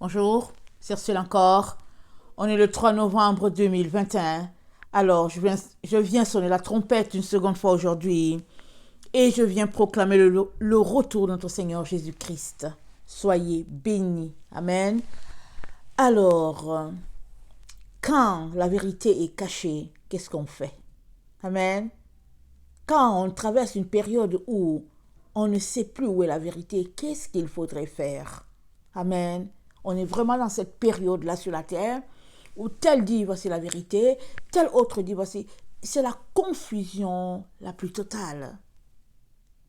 Bonjour, c'est Ursule encore. On est le 3 novembre 2021. Alors, je viens sonner la trompette une seconde fois aujourd'hui et je viens proclamer le retour de notre Seigneur Jésus-Christ. Soyez bénis. Amen. Alors, quand la vérité est cachée, qu'est-ce qu'on fait? Amen. Quand on traverse une période où on ne sait plus où est la vérité, qu'est-ce qu'il faudrait faire? Amen. On est vraiment dans cette période-là sur la terre où tel dit voici la vérité, tel autre dit voici. C'est la confusion la plus totale.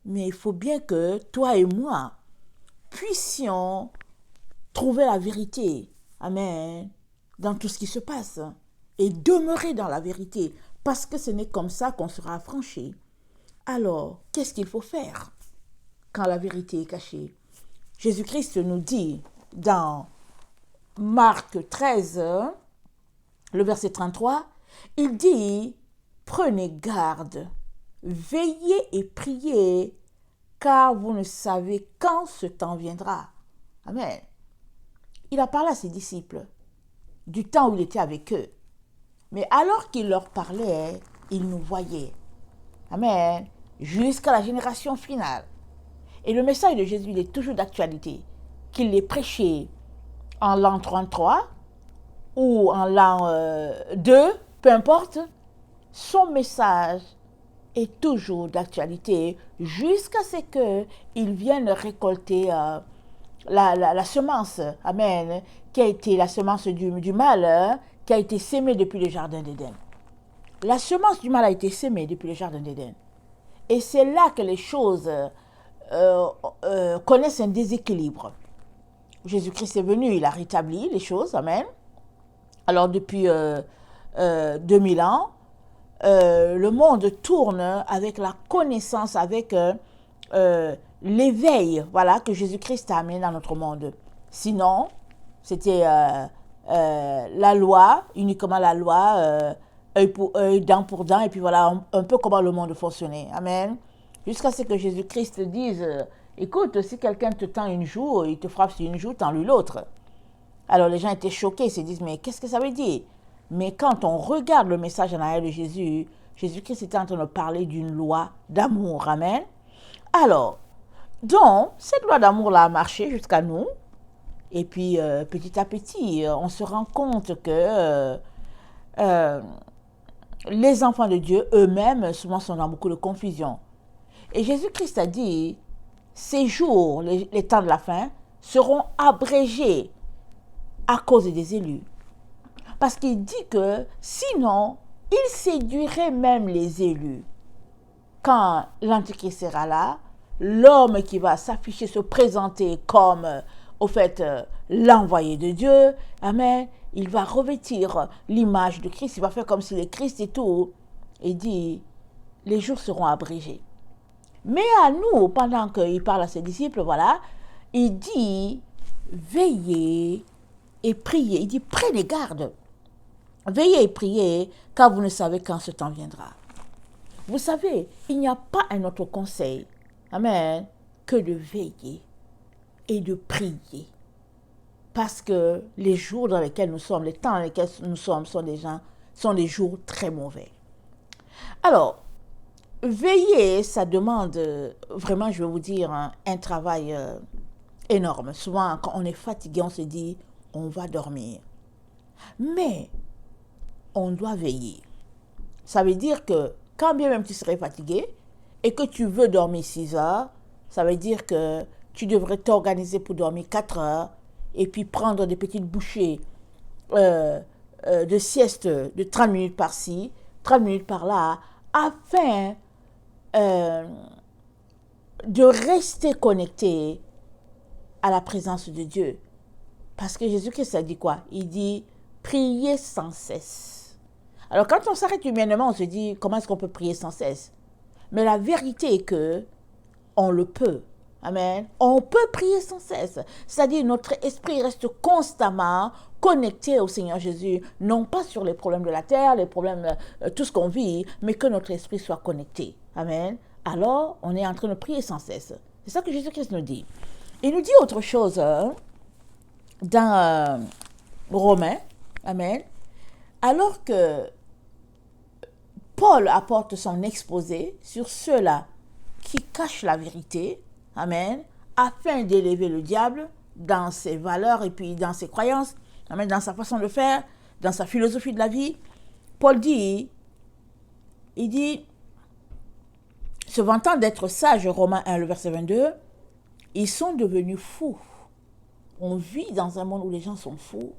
Mais il faut bien que toi et moi puissions trouver la vérité. Amen. Dans tout ce qui se passe. Et demeurer dans la vérité. Parce que ce n'est comme ça qu'on sera affranchi. Alors, qu'est-ce qu'il faut faire quand la vérité est cachée? Jésus-Christ nous dit dans Marc 13, le verset 33, il dit, prenez garde, veillez et priez, car vous ne savez quand ce temps viendra. Amen. Il a parlé à ses disciples du temps où il était avec eux. Mais alors qu'il leur parlait, il nous voyait. Amen. Jusqu'à la génération finale. Et le message de Jésus, il est toujours d'actualité. Qu'il l'ait prêché en l'an 33 ou en l'an 2, peu importe, son message est toujours d'actualité jusqu'à ce qu'il vienne récolter la semence, amen, qui a été la semence du mal, qui a été sémée depuis le jardin d'Éden. La semence du mal a été sémée depuis le jardin d'Éden. Et c'est là que les choses connaissent un déséquilibre. Jésus-Christ est venu, il a rétabli les choses, amen. Alors depuis 2000 ans, le monde tourne avec la connaissance, avec l'éveil, voilà, que Jésus-Christ a amené dans notre monde. Sinon, c'était la loi, uniquement la loi, œil pour œil, dent pour dent, et puis voilà, un peu comment le monde fonctionnait. Amen. Jusqu'à ce que Jésus-Christ dise, écoute, si quelqu'un te tend une joue, il te frappe sur une joue, tends-lui l'autre. Alors les gens étaient choqués, ils se disent, mais qu'est-ce que ça veut dire? Mais quand on regarde le message en arrière de Jésus, Jésus-Christ était en train de parler d'une loi d'amour. Amen. Alors, donc, cette loi d'amour-là a marché jusqu'à nous. Et puis, petit à petit, on se rend compte que les enfants de Dieu eux-mêmes, souvent, sont dans beaucoup de confusion. Et Jésus-Christ a dit, ces jours, les temps de la fin, seront abrégés à cause des élus. Parce qu'il dit que sinon, il séduirait même les élus. Quand l'Antichrist sera là, l'homme qui va s'afficher, se présenter comme, au fait, l'envoyé de Dieu, amen, il va revêtir l'image de Christ, il va faire comme s'il est Christ et tout. Il dit, les jours seront abrégés. Mais à nous, pendant qu'il parle à ses disciples, voilà, il dit, veillez et priez. Il dit, prenez garde. Veillez et priez, car vous ne savez quand ce temps viendra. Vous savez, il n'y a pas un autre conseil, amen, que de veiller et de prier. Parce que les jours dans lesquels nous sommes, les temps dans lesquels nous sommes sont des jours très mauvais. Alors, veiller, ça demande vraiment, je vais vous dire, un travail énorme. Souvent, quand on est fatigué, on se dit, on va dormir. Mais, on doit veiller. Ça veut dire que quand bien même tu serais fatigué et que tu veux dormir 6 heures, ça veut dire que tu devrais t'organiser pour dormir 4 heures et puis prendre des petites bouchées de sieste de 30 minutes par-ci, 30 minutes par-là, afin de rester connecté à la présence de Dieu. Parce que Jésus-Christ a dit quoi? Il dit, priez sans cesse. Alors quand on s'arrête humainement, on se dit, comment est-ce qu'on peut prier sans cesse? Mais la vérité est que on le peut. Amen. On peut prier sans cesse. C'est-à-dire notre esprit reste constamment connecté au Seigneur Jésus, non pas sur les problèmes de la terre, les problèmes, tout ce qu'on vit, mais que notre esprit soit connecté. Amen. Alors, on est en train de prier sans cesse. C'est ça que Jésus-Christ nous dit. Il nous dit autre chose. dans Romains, amen, alors que Paul apporte son exposé sur ceux-là qui cachent la vérité, amen, afin d'élever le diable dans ses valeurs et puis dans ses croyances, amen, dans sa façon de faire, dans sa philosophie de la vie. Paul dit, il dit, se vantant d'être sages, Romains 1, le verset 22, ils sont devenus fous. On vit dans un monde où les gens sont fous.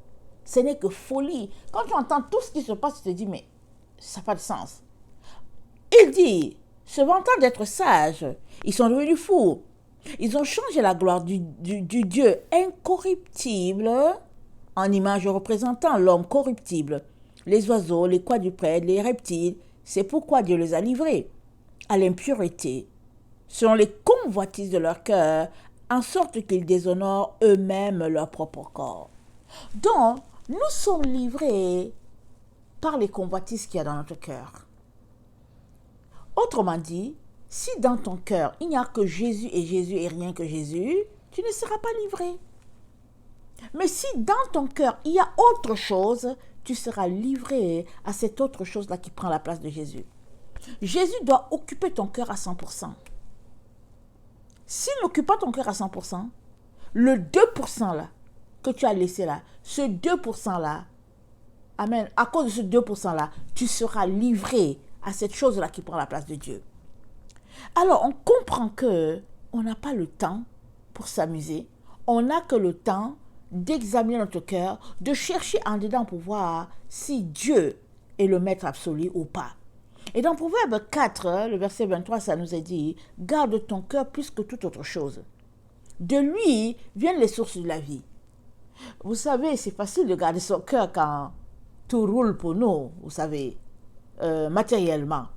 Ce n'est que folie. Quand tu entends tout ce qui se passe, tu te dis, mais ça n'a pas de sens. Il dit, se vantant d'être sages, ils sont devenus fous. Ils ont changé la gloire du Dieu incorruptible en image représentant l'homme corruptible, les oiseaux, les quadrupèdes, les reptiles. C'est pourquoi Dieu les a livrés à l'impureté, selon les convoitises de leur cœur, en sorte qu'ils déshonorent eux-mêmes leur propre corps. Donc, nous sommes livrés par les convoitises qu'il y a dans notre cœur. Autrement dit, si dans ton cœur, il n'y a que Jésus et rien que Jésus, tu ne seras pas livré. Mais si dans ton cœur, il y a autre chose, tu seras livré à cette autre chose-là qui prend la place de Jésus. Jésus doit occuper ton cœur à 100%. S'il n'occupe pas ton cœur à 100%, le 2% là, que tu as laissé là, ce 2% là, amen, à cause de ce 2% là, tu seras livré à cette chose-là qui prend la place de Dieu. Alors, on comprend que on n'a pas le temps pour s'amuser. On n'a que le temps d'examiner notre cœur, de chercher en dedans pour voir si Dieu est le maître absolu ou pas. Et dans Proverbe 4, le verset 23, ça nous est dit, « Garde ton cœur plus que toute autre chose. De lui viennent les sources de la vie. » Vous savez, c'est facile de garder son cœur quand tout roule pour nous, vous savez, matériellement.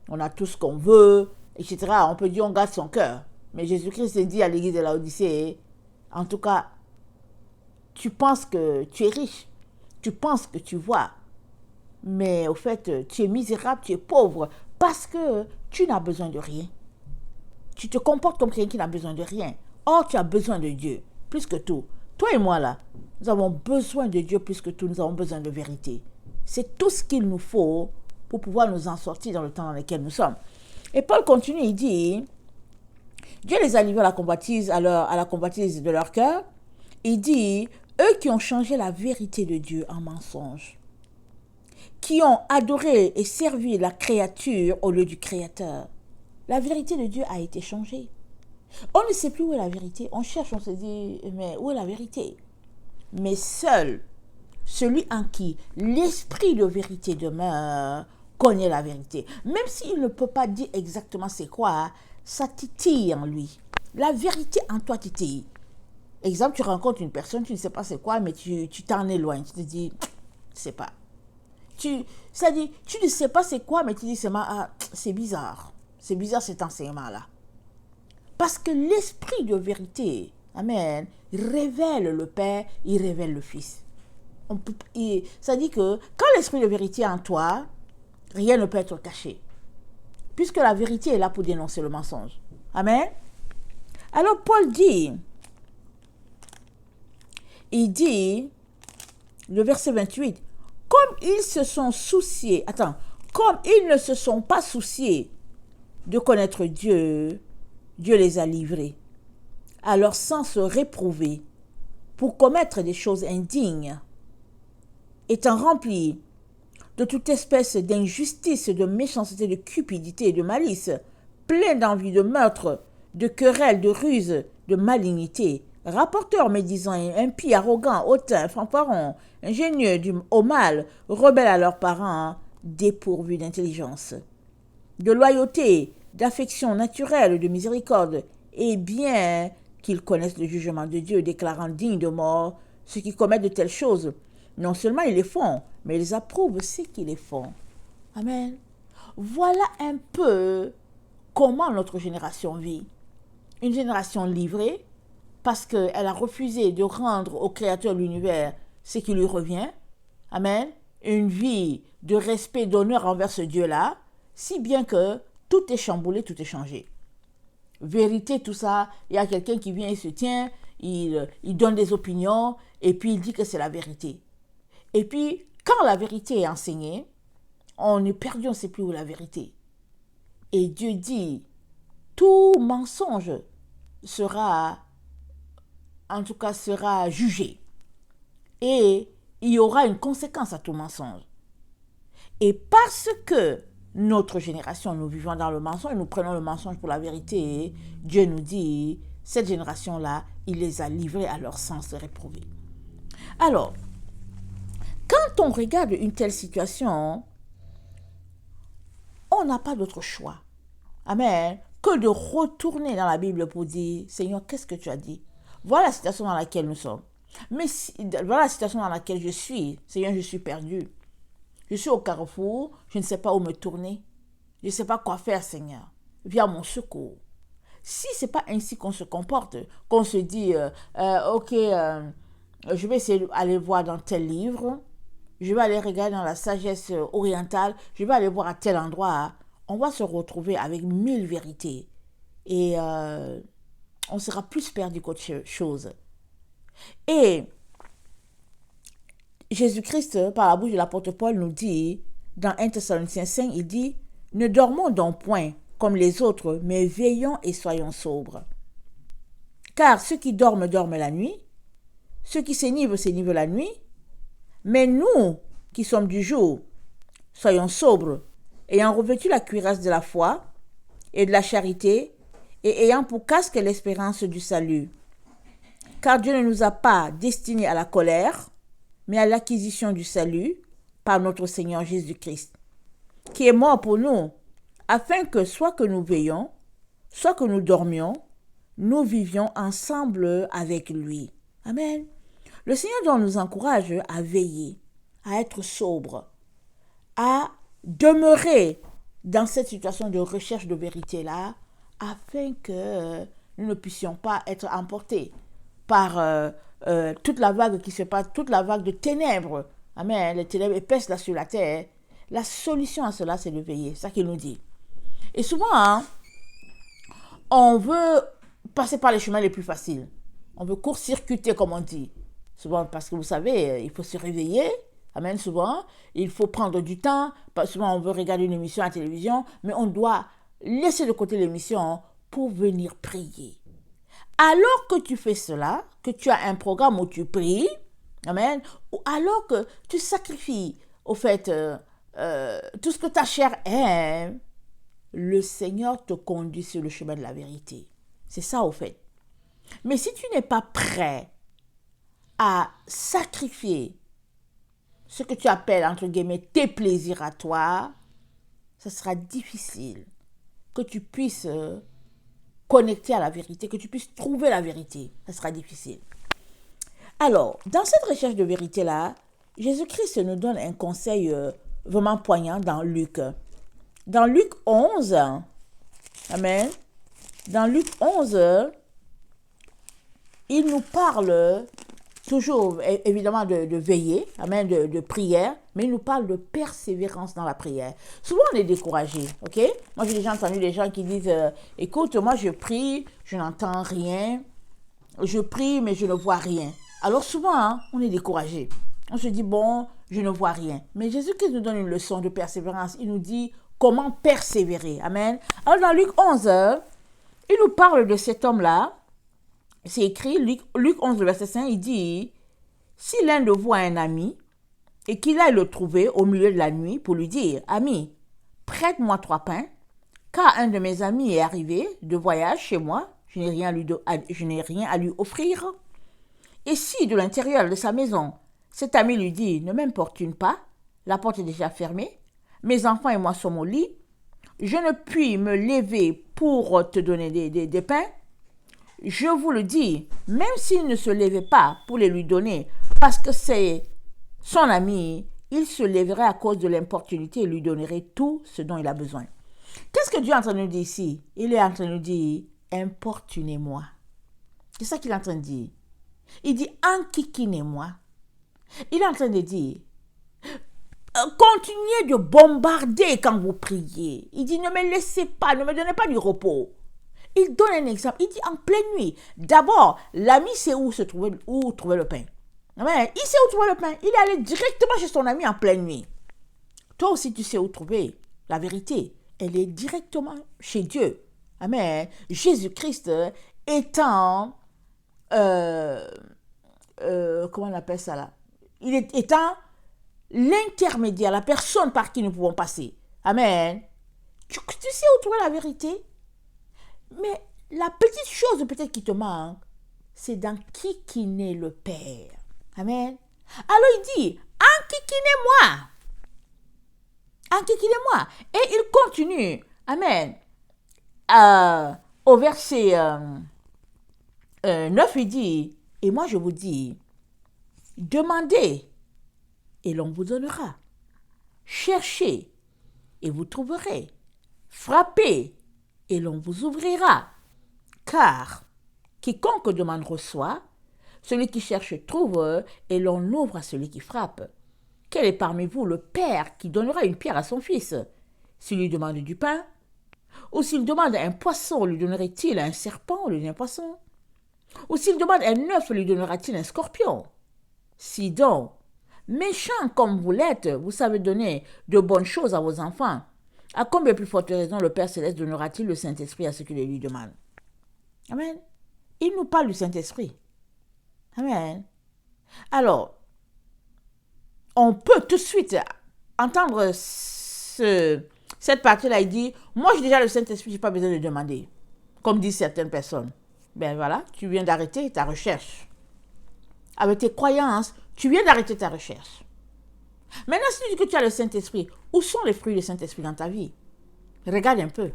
On a tout ce qu'on veut, etc. On peut dire on garde son cœur. Mais Jésus-Christ a dit à l'église de Laodicée, en tout cas, tu penses que tu es riche, tu penses que tu vois, mais au fait, tu es misérable, tu es pauvre, parce que tu n'as besoin de rien. Tu te comportes comme quelqu'un qui n'a besoin de rien. Or, tu as besoin de Dieu, plus que tout. Toi et moi, là, nous avons besoin de Dieu plus que tout, nous avons besoin de vérité. C'est tout ce qu'il nous faut pour pouvoir nous en sortir dans le temps dans lequel nous sommes. Et Paul continue, il dit, Dieu les a livrés à la convoitise, à la convoitise de leur cœur. Il dit, eux qui ont changé la vérité de Dieu en mensonge, qui ont adoré et servi la créature au lieu du Créateur. La vérité de Dieu a été changée. On ne sait plus où est la vérité. On cherche, on se dit, mais où est la vérité? Mais seul celui en qui l'esprit de vérité demeure connaît la vérité. Même s'il ne peut pas dire exactement c'est quoi, ça titille en lui. La vérité en toi titille. Exemple, tu rencontres une personne, tu ne sais pas c'est quoi, mais tu t'en éloignes. Tu te dis, je sais pas. C'est-à-dire, tu ne sais pas c'est quoi, mais tu dis seulement, ah, c'est bizarre. C'est bizarre cet enseignement-là. Parce que l'esprit de vérité, amen, révèle le Père, il révèle le Fils. Ça dit que quand l'esprit de vérité est en toi, rien ne peut être caché. Puisque la vérité est là pour dénoncer le mensonge. Amen. Alors Paul dit, il dit, le verset 28, comme ils se sont souciés, comme ils ne se sont pas souciés de connaître Dieu, Dieu les a livrés à leur sens réprouvé pour commettre des choses indignes, étant remplis de toute espèce d'injustice, de méchanceté, de cupidité et de malice, pleins d'envie, de meurtre, de querelles, de ruse, de malignité, rapporteurs médisants, impies, arrogants, hautains, fanfarons, ingénieux au mal, rebelles à leurs parents, dépourvus d'intelligence, de loyauté, d'affection naturelle, de miséricorde, et bien qu'ils connaissent le jugement de Dieu, déclarant dignes de mort ceux qui commettent de telles choses. Non seulement ils les font, mais ils approuvent ceux qui les font. Amen. Voilà un peu comment notre génération vit. Une génération livrée, parce qu'elle a refusé de rendre au Créateur de l'univers ce qui lui revient. Amen. Une vie de respect, d'honneur envers ce Dieu-là, si bien que tout est chamboulé, tout est changé. Vérité, tout ça, il y a quelqu'un qui vient et se tient, il donne des opinions et puis il dit que c'est la vérité. Et puis, quand la vérité est enseignée, on est perdu, on ne sait plus où est la vérité. Et Dieu dit, tout mensonge sera jugé. Et il y aura une conséquence à tout mensonge. Et parce que notre génération, nous vivons dans le mensonge, nous prenons le mensonge pour la vérité, Dieu nous dit, cette génération-là, il les a livrés à leur sens réprouvé. Alors, quand on regarde une telle situation, on n'a pas d'autre choix. Amen. Que de retourner dans la Bible pour dire, Seigneur, qu'est-ce que tu as dit? Voilà la situation dans laquelle nous sommes. Mais voilà la situation dans laquelle je suis. Seigneur, je suis perdu. Je suis au carrefour, je ne sais pas où me tourner. Je ne sais pas quoi faire, Seigneur. Viens à mon secours. Si ce n'est pas ainsi qu'on se comporte, qu'on se dit, je vais essayer d'aller voir dans tel livre, je vais aller regarder dans la sagesse orientale, je vais aller voir à tel endroit, on va se retrouver avec 1000 vérités. Et on sera plus perdu qu'autre chose. Et Jésus-Christ, par la bouche de l'apôtre Paul, nous dit, dans 1 Thessaloniciens 5, il dit, « Ne dormons donc point comme les autres, mais veillons et soyons sobres. Car ceux qui dorment, dorment la nuit, ceux qui s'énivrent, s'énivrent la nuit, mais nous, qui sommes du jour, soyons sobres, ayant revêtu la cuirasse de la foi et de la charité, et ayant pour casque l'espérance du salut. Car Dieu ne nous a pas destinés à la colère, mais à l'acquisition du salut par notre Seigneur Jésus-Christ, qui est mort pour nous, afin que soit que nous veillions, soit que nous dormions, nous vivions ensemble avec lui. Amen. Le Seigneur doit nous encourager à veiller, à être sobre, à demeurer dans cette situation de recherche de vérité-là, afin que nous ne puissions pas être emportés par toute la vague qui se passe, toute la vague de ténèbres. Amen. Les ténèbres épaissent là sur la terre. La solution à cela, c'est de veiller. C'est ça qu'il nous dit. Et souvent, on veut passer par les chemins les plus faciles. On veut court-circuiter, comme on dit. Souvent, parce que vous savez, il faut se réveiller. Amen. Souvent, il faut prendre du temps. Souvent, on veut regarder une émission à la télévision, mais on doit laisser de côté l'émission pour venir prier. Alors que tu fais cela, que tu as un programme où tu pries, amen, ou alors que tu sacrifies, au fait, tout ce que ta chair aime, le Seigneur te conduit sur le chemin de la vérité. C'est ça, au fait. Mais si tu n'es pas prêt à sacrifier ce que tu appelles, entre guillemets, tes plaisirs à toi, ce sera difficile que tu puisses connecter à la vérité, que tu puisses trouver la vérité. Ce sera difficile. Alors, dans cette recherche de vérité-là, Jésus-Christ nous donne un conseil vraiment poignant dans Luc. Dans Luc 11, amen, dans Luc 11, il nous parle toujours, évidemment, de veiller, amen, de prière, mais il nous parle de persévérance dans la prière. Souvent, on est découragé, ok? Moi, j'ai déjà entendu des gens qui disent, écoute, moi, je prie, je n'entends rien, je prie, mais je ne vois rien. Alors, souvent, on est découragé. On se dit, bon, je ne vois rien. Mais Jésus-Christ nous donne une leçon de persévérance. Il nous dit comment persévérer, amen. Alors, dans Luc 11, il nous parle de cet homme-là. C'est écrit, Luc 11, verset 5, il dit, « Si l'un de vous a un ami, et qu'il aille le trouver au milieu de la nuit pour lui dire, « Ami, prête-moi 3 pains, car un de mes amis est arrivé de voyage chez moi, je n'ai rien à lui offrir. » Et si, de l'intérieur de sa maison, cet ami lui dit, « Ne m'importune pas, la porte est déjà fermée, mes enfants et moi sommes au lit, je ne puis me lever pour te donner des pains, je vous le dis, même s'il ne se levait pas pour les lui donner, parce que c'est son ami, il se lèverait à cause de l'importunité et lui donnerait tout ce dont il a besoin. » Qu'est-ce que Dieu est en train de nous dire ici? Il est en train de nous dire, importunez-moi. C'est ça qu'il est en train de dire. Il dit, enquiquinez-moi. Il est en train de dire, continuez de bombarder quand vous priez. Il dit, ne me laissez pas, ne me donnez pas du repos. Il donne un exemple. Il dit en pleine nuit. D'abord, l'ami sait où trouver le pain. Amen. Il sait où trouver le pain. Il est allé directement chez son ami en pleine nuit. Toi aussi, tu sais où trouver la vérité. Elle est directement chez Dieu. Amen. Jésus-Christ étant, comment on appelle ça là? Étant l'intermédiaire, la personne par qui nous pouvons passer. Amen. Tu sais où trouver la vérité? Mais la petite chose peut-être qui te manque, c'est dans qui naît le Père. Amen. Alors il dit, enquiquinez-moi. Enquiquinez-moi. Et il continue. Amen. Au verset 9, il dit, et moi je vous dis, demandez et l'on vous donnera. Cherchez et vous trouverez. Frappez et l'on vous ouvrira. Car quiconque demande reçoit, celui qui cherche trouve, et l'on ouvre à celui qui frappe. Quel est parmi vous le père qui donnera une pierre à son fils, s'il lui demande du pain? Ou s'il demande un poisson, lui donnerait-il un serpent au lieu d'un poisson? Ou s'il demande un œuf, lui donnera-t-il un scorpion? Si donc, méchant comme vous l'êtes, vous savez donner de bonnes choses à vos enfants, à combien plus forte raison le Père Céleste donnera-t-il le Saint-Esprit à ceux qui le lui demandent? Amen. Il nous parle du Saint-Esprit. Amen. Alors, on peut tout de suite entendre cette partie-là. Il dit, moi j'ai déjà le Saint-Esprit, je n'ai pas besoin de demander. Comme disent certaines personnes. Ben voilà, tu viens d'arrêter ta recherche. Avec tes croyances, tu viens d'arrêter ta recherche. Maintenant, si tu dis que tu as le Saint-Esprit, où sont les fruits du Saint-Esprit dans ta vie? Regarde un peu.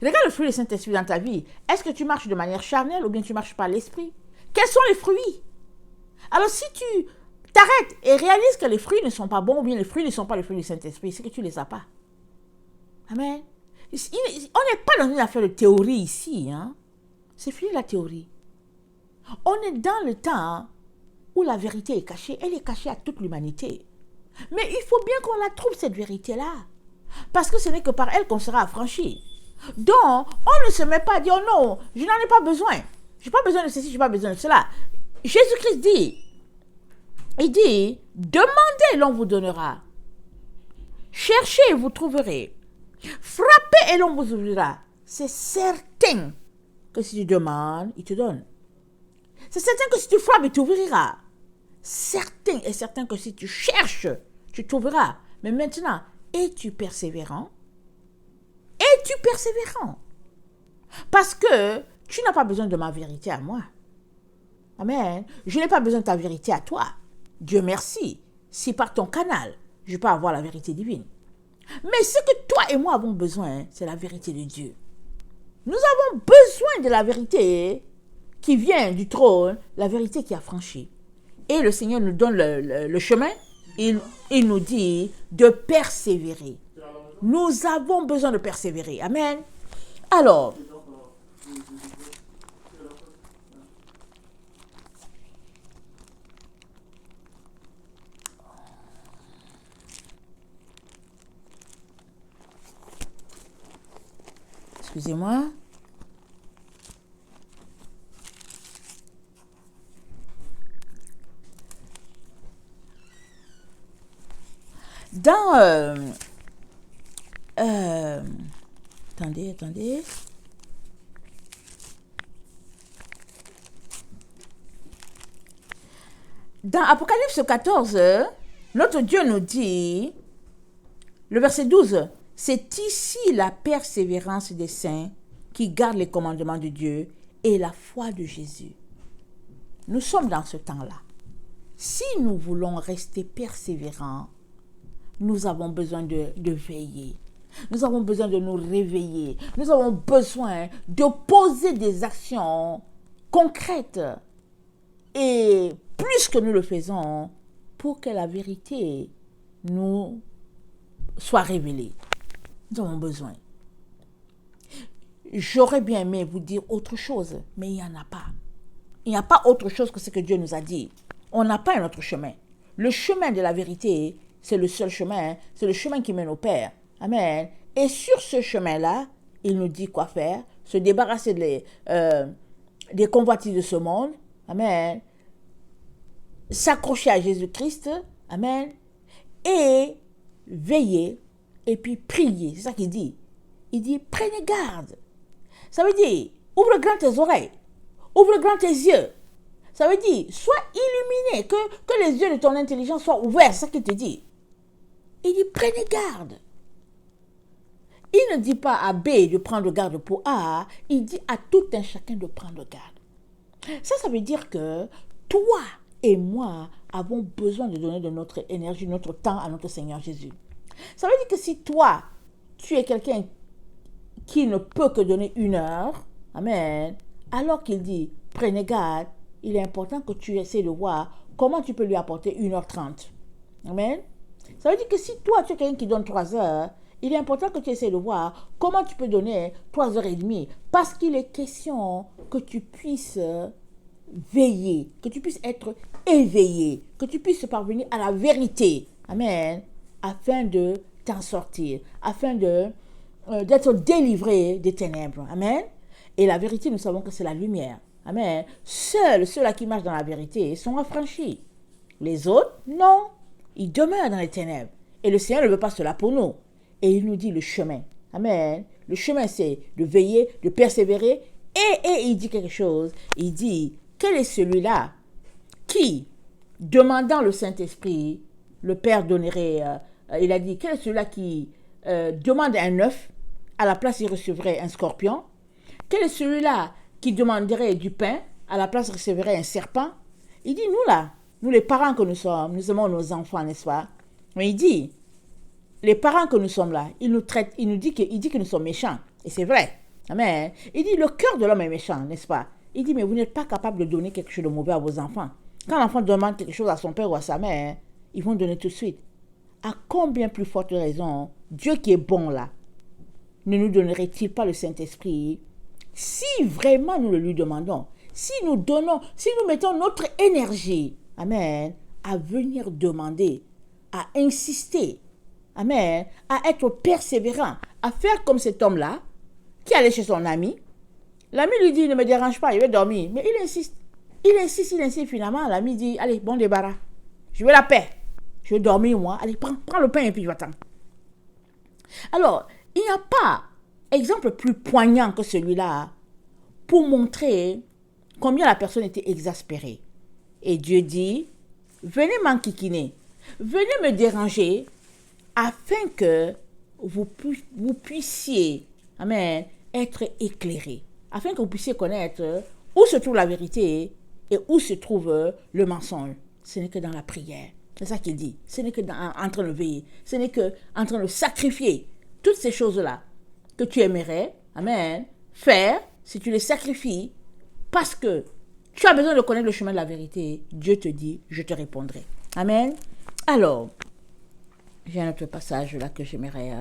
Regarde le fruit du Saint-Esprit dans ta vie. Est-ce que tu marches de manière charnelle ou bien tu marches par l'Esprit? Quels sont les fruits? Alors, si tu t'arrêtes et réalises que les fruits ne sont pas bons ou bien les fruits ne sont pas les fruits du Saint-Esprit, c'est que tu ne les as pas. Amen. On n'est pas dans une affaire de théorie ici. Hein? C'est fini la théorie. On est dans le temps où la vérité est cachée. Elle est cachée à toute l'humanité. Mais il faut bien qu'on la trouve, cette vérité-là. Parce que ce n'est que par elle qu'on sera affranchi. Donc, on ne se met pas à dire, oh non, je n'en ai pas besoin. Je n'ai pas besoin de ceci, je n'ai pas besoin de cela. Jésus-Christ dit, il dit, demandez, l'on vous donnera. Cherchez et vous trouverez. Frappez et l'on vous ouvrira. C'est certain que si tu demandes, il te donne. C'est certain que si tu frappes, il t'ouvrira. Certain et certain que si tu cherches, tu trouveras. Mais maintenant, es-tu persévérant? Es-tu persévérant? Parce que tu n'as pas besoin de ma vérité à moi. Amen. Je n'ai pas besoin de ta vérité à toi. Dieu merci. Si par ton canal, je peux avoir la vérité divine. Mais ce que toi et moi avons besoin, c'est la vérité de Dieu. Nous avons besoin de la vérité qui vient du trône, la vérité qui a franchi. Et le Seigneur nous donne le chemin. Il nous dit de persévérer. Nous avons besoin de persévérer. Amen. Alors, excusez-moi. Dans attendez. Dans Apocalypse 14, notre Dieu nous dit, le verset 12, c'est ici la persévérance des saints qui gardent les commandements de Dieu et la foi de Jésus. Nous sommes dans ce temps-là. Si nous voulons rester persévérants, nous avons besoin de veiller. Nous avons besoin de nous réveiller. Nous avons besoin de poser des actions concrètes. Et plus que nous le faisons, pour que la vérité nous soit révélée. Nous avons besoin. J'aurais bien aimé vous dire autre chose, mais il n'y en a pas. Il n'y a pas autre chose que ce que Dieu nous a dit. On n'a pas un autre chemin. Le chemin de la vérité, c'est le seul chemin. C'est le chemin qui mène au Père. Amen. Et sur ce chemin-là, il nous dit quoi faire. se débarrasser des convoitises de ce monde, amen, s'accrocher à Jésus-Christ, amen, et veiller, et puis prier, c'est ça qu'il dit. Il dit, prenez garde. Ça veut dire, ouvre grand tes oreilles, ouvre grand tes yeux. Ça veut dire, sois illuminé, que les yeux de ton intelligence soient ouverts, c'est ça qu'il te dit. Il dit, prenez garde. Il ne dit pas à B de prendre garde pour A, il dit à tout un chacun de prendre garde. Ça veut dire que toi et moi avons besoin de donner de notre énergie, notre temps à notre Seigneur Jésus. Ça veut dire que si toi, tu es quelqu'un qui ne peut que donner 1 heure, amen, alors qu'il dit, prenez garde, il est important que tu essaies de voir comment tu peux lui apporter 1h30. Amen. Ça veut dire que si toi, tu es quelqu'un qui donne 3 heures, il est important que tu essaies de voir comment tu peux donner 3h30. Parce qu'il est question que tu puisses veiller, que tu puisses être éveillé, que tu puisses parvenir à la vérité. Amen. Afin de t'en sortir, afin d'être délivré des ténèbres. Amen. Et la vérité, nous savons que c'est la lumière. Amen. Seuls ceux-là qui marchent dans la vérité sont affranchis. Les autres, non. Ils demeurent dans les ténèbres. Et le Seigneur ne veut pas cela pour nous. Et il nous dit le chemin. Amen. Le chemin, c'est de veiller, de persévérer. Et il dit quelque chose. Il dit, quel est celui-là qui, demandant le Saint-Esprit, le Père donnerait, il a dit, quel est celui-là qui demande un œuf, à la place il recevrait un scorpion? Quel est celui-là qui demanderait du pain, à la place recevrait un serpent? Il dit, nous là, nous les parents que nous sommes, nous aimons nos enfants, n'est-ce pas? Mais il dit, les parents que nous sommes là, il nous traite, il dit que nous sommes méchants. Et c'est vrai. Amen. Il dit, le cœur de l'homme est méchant, n'est-ce pas? Il dit, mais vous n'êtes pas capable de donner quelque chose de mauvais à vos enfants. Quand l'enfant demande quelque chose à son père ou à sa mère, ils vont donner tout de suite. À combien plus forte raison, Dieu qui est bon là, ne nous donnerait-il pas le Saint-Esprit si vraiment nous le lui demandons, si nous mettons notre énergie, amen, à venir demander, à insister, amen, à être persévérant, à faire comme cet homme-là, qui allait chez son ami. L'ami lui dit, ne me dérange pas, je vais dormir. Mais il insiste, finalement, l'ami dit, allez, bon débarras, je veux la paix, je veux dormir moi, allez, prends le pain et puis je t'attends. Alors, il n'y a pas exemple plus poignant que celui-là pour montrer combien la personne était exaspérée. Et Dieu dit, venez m'enquiquiner, venez me déranger afin que vous puissiez, amen, être éclairés, afin que vous puissiez connaître où se trouve la vérité et où se trouve le mensonge. Ce n'est que dans la prière. C'est ça qu'il dit. Ce n'est que en train de veiller. Ce n'est que en train de sacrifier toutes ces choses-là que tu aimerais, amen, faire, si tu les sacrifies, parce que tu as besoin de connaître le chemin de la vérité, Dieu te dit, je te répondrai. Amen. Alors, j'ai un autre passage là que j'aimerais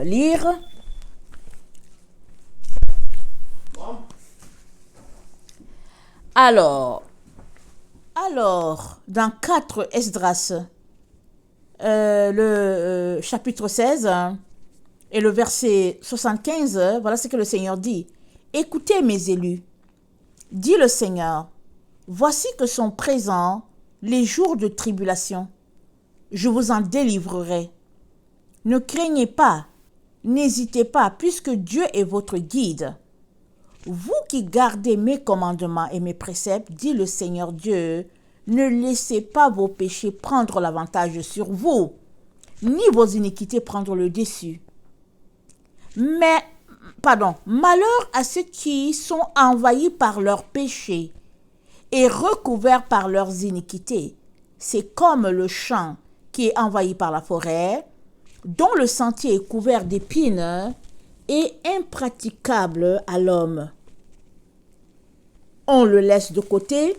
lire. Alors, dans 4 Esdras, le chapitre 16 et le verset 75, voilà ce que le Seigneur dit. Écoutez mes élus, dit le Seigneur, voici que sont présents les jours de tribulation. Je vous en délivrerai. Ne craignez pas, n'hésitez pas, puisque Dieu est votre guide. Vous qui gardez mes commandements et mes préceptes, dit le Seigneur Dieu, ne laissez pas vos péchés prendre l'avantage sur vous, ni vos iniquités prendre le dessus. Malheur à ceux qui sont envahis par leurs péchés et recouverts par leurs iniquités. C'est comme le champ qui est envahi par la forêt, dont le sentier est couvert d'épines et impraticable à l'homme. On le laisse de côté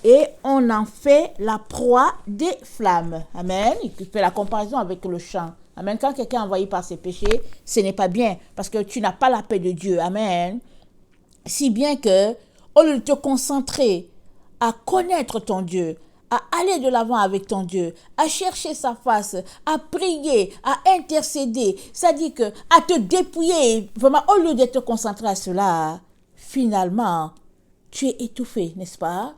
et on en fait la proie des flammes. Amen. Il fait la comparaison avec le champ. Amen. Quand quelqu'un est envahi par ses péchés, ce n'est pas bien parce que tu n'as pas la paix de Dieu. Amen. Si bien que, au lieu de te concentrer à connaître ton Dieu, à aller de l'avant avec ton Dieu, à chercher sa face, à prier, à intercéder, c'est-à-dire que à te dépouiller, vraiment, au lieu d'être concentré à cela, finalement, tu es étouffé, n'est-ce pas?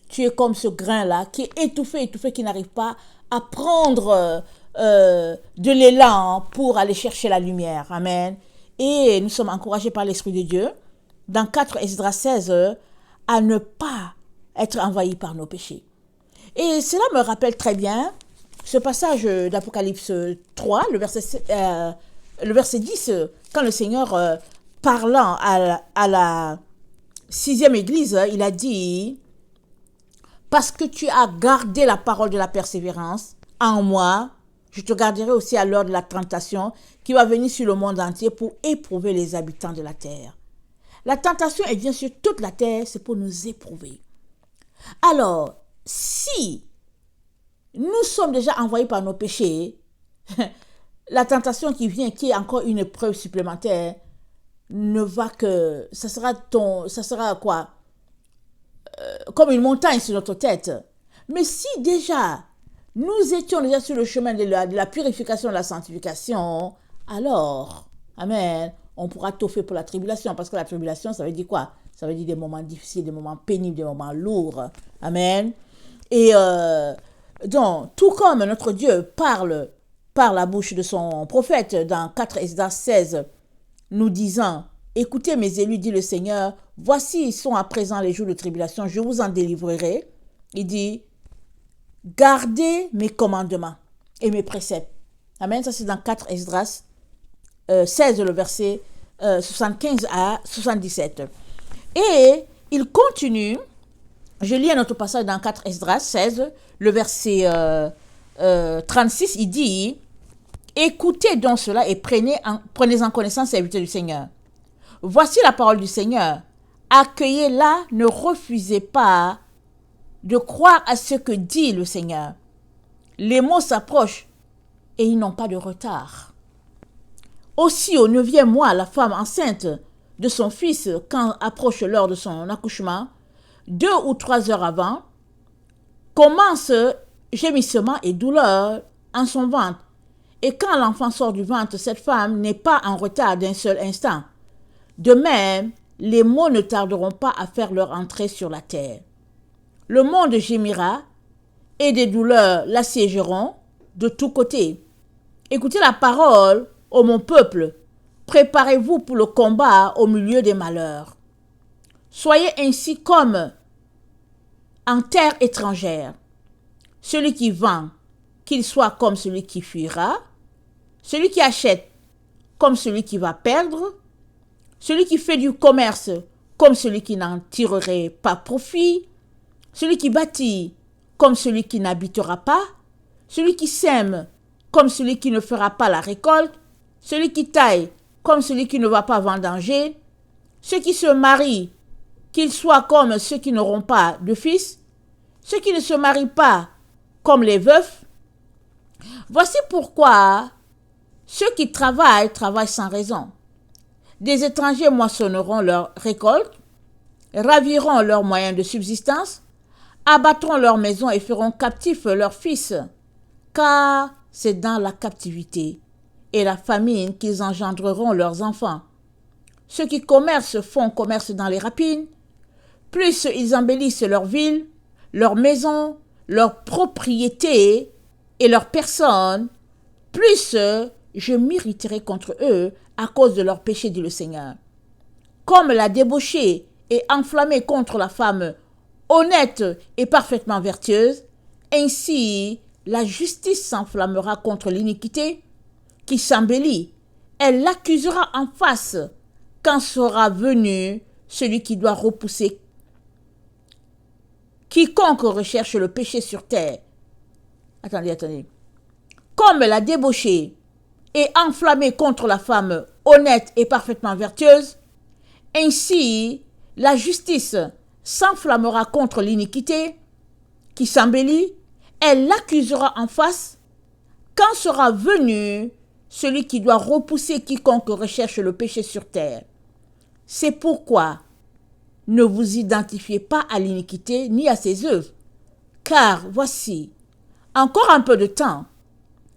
Tu es comme ce grain-là qui est étouffé, qui n'arrive pas à prendre de l'élan pour aller chercher la lumière. Amen. Et nous sommes encouragés par l'Esprit de Dieu, dans 4 Esdras 16, à ne pas être envahis par nos péchés. Et cela me rappelle très bien ce passage d'Apocalypse 3, le verset 10, quand le Seigneur, parlant à la 6e église, il a dit « Parce que tu as gardé la parole de la persévérance en moi, je te garderai aussi à l'heure de la tentation qui va venir sur le monde entier pour éprouver les habitants de la terre. » La tentation est bien sur toute la terre, c'est pour nous éprouver. Alors, si nous sommes déjà envoyés par nos péchés, la tentation qui vient, qui est encore une épreuve supplémentaire, ne va que... ça sera quoi? Comme une montagne sur notre tête. Mais si déjà, nous étions déjà sur le chemin de la purification, de la sanctification, alors, amen, on pourra tout faire pour la tribulation, parce que la tribulation, ça veut dire quoi? Ça veut dire des moments difficiles, des moments pénibles, des moments lourds. Amen. Et donc, tout comme notre Dieu parle par la bouche de son prophète dans 4 Esdras 16, nous disant, « Écoutez mes élus, dit le Seigneur, voici sont à présent les jours de tribulation, je vous en délivrerai. » Il dit, « Gardez mes commandements et mes préceptes. » Amen, ça c'est dans 4 Esdras 16, le verset 75 à 77. Et il continue, je lis un autre passage dans 4 Esdras 16, le verset 36, il dit, « Écoutez donc cela et prenez en connaissance, serviteurs du Seigneur. Voici la parole du Seigneur. Accueillez-la, ne refusez pas de croire à ce que dit le Seigneur. Les mots s'approchent et ils n'ont pas de retard. Aussi, au 9e mois, la femme enceinte de son fils, quand approche l'heure de son accouchement, 2 ou 3 heures avant, commence gémissement et douleur en son ventre. Et quand l'enfant sort du ventre, cette femme n'est pas en retard d'un seul instant. De même, les maux ne tarderont pas à faire leur entrée sur la terre. Le monde gémira et des douleurs l'assiégeront de tous côtés. Écoutez la parole, ô mon peuple, préparez-vous pour le combat au milieu des malheurs. Soyez ainsi comme en terre étrangère. Celui qui vend, qu'il soit comme celui qui fuira. Celui qui achète, comme celui qui va perdre. Celui qui fait du commerce, comme celui qui n'en tirerait pas profit. Celui qui bâtit, comme celui qui n'habitera pas. Celui qui sème, comme celui qui ne fera pas la récolte. Celui qui taille, comme celui qui ne va pas vendanger. Ceux qui se marient, qu'ils soient comme ceux qui n'auront pas de fils. Ceux qui ne se marient pas, comme les veufs. Voici pourquoi ceux qui travaillent sans raison. Des étrangers moissonneront leur récolte, raviront leurs moyens de subsistance, abattront leurs maisons et feront captifs leurs fils, car c'est dans la captivité et la famine qu'ils engendreront leurs enfants. Ceux qui commercent font commerce dans les rapines, plus ils embellissent leurs villes, leurs maisons, leurs propriétés et leurs personnes, plus je m'irriterai contre eux à cause de leurs péchés, dit le Seigneur. Comme la débauchée est enflammée contre la femme honnête et parfaitement vertueuse, ainsi la justice s'enflammera contre l'iniquité qui s'embellit. Elle l'accusera en face quand sera venu celui qui doit repousser quiconque recherche le péché sur terre. Attendez. Comme la débauchée est enflammée contre la femme honnête et parfaitement vertueuse, ainsi la justice s'enflammera contre l'iniquité qui s'embellit, elle l'accusera en face quand sera venu celui qui doit repousser quiconque recherche le péché sur terre. C'est pourquoi ne vous identifiez pas à l'iniquité ni à ses œuvres, Car voici, encore un peu de temps,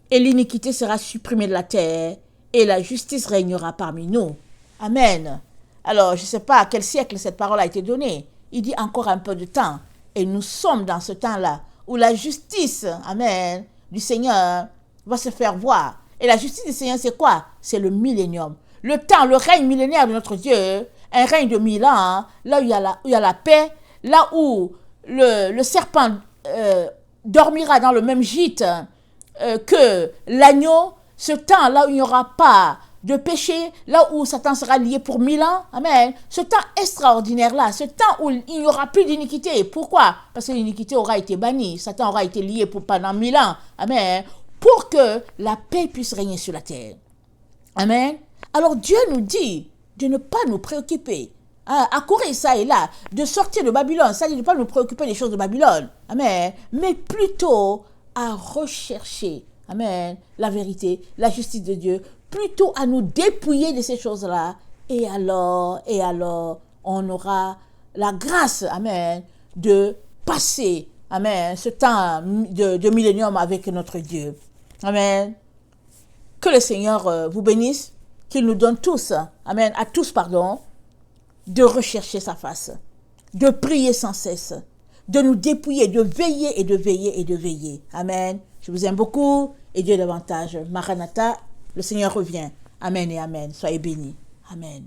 et l'iniquité sera supprimée de la terre, et la justice régnera parmi nous. Amen. Alors, je ne sais pas à quel siècle cette parole a été donnée. Il dit encore un peu de temps. Et nous sommes dans ce temps-là où la justice, amen, du Seigneur va se faire voir. Et la justice du Seigneur, c'est quoi? C'est le millénium. Le temps, le règne millénaire de notre Dieu, un règne de 1000 ans, là où il y a la paix, là où le serpent dormira dans le même gîte que l'agneau, ce temps là où il n'y aura pas de péché, là où Satan sera lié pour 1000 ans, amen, ce temps extraordinaire là, ce temps où il n'y aura plus d'iniquité. Pourquoi? Parce que l'iniquité aura été bannie, Satan aura été lié pendant 1000 ans, amen, pour que la paix puisse régner sur la terre. Amen. Alors Dieu nous dit de ne pas nous préoccuper, à courir ça et là, de sortir de Babylone, ça dit de ne pas nous préoccuper des choses de Babylone, amen, mais plutôt à rechercher, amen, la vérité, la justice de Dieu, plutôt à nous dépouiller de ces choses-là, et alors, on aura la grâce, amen, de passer, amen, ce temps de millénium avec notre Dieu. Amen. Que le Seigneur vous bénisse, qu'il nous donne tous, amen, à tous, pardon, de rechercher sa face, de prier sans cesse, de nous dépouiller, de veiller et de veiller et de veiller. Amen. Je vous aime beaucoup et Dieu davantage. Maranatha, le Seigneur revient. Amen et amen. Soyez bénis. Amen.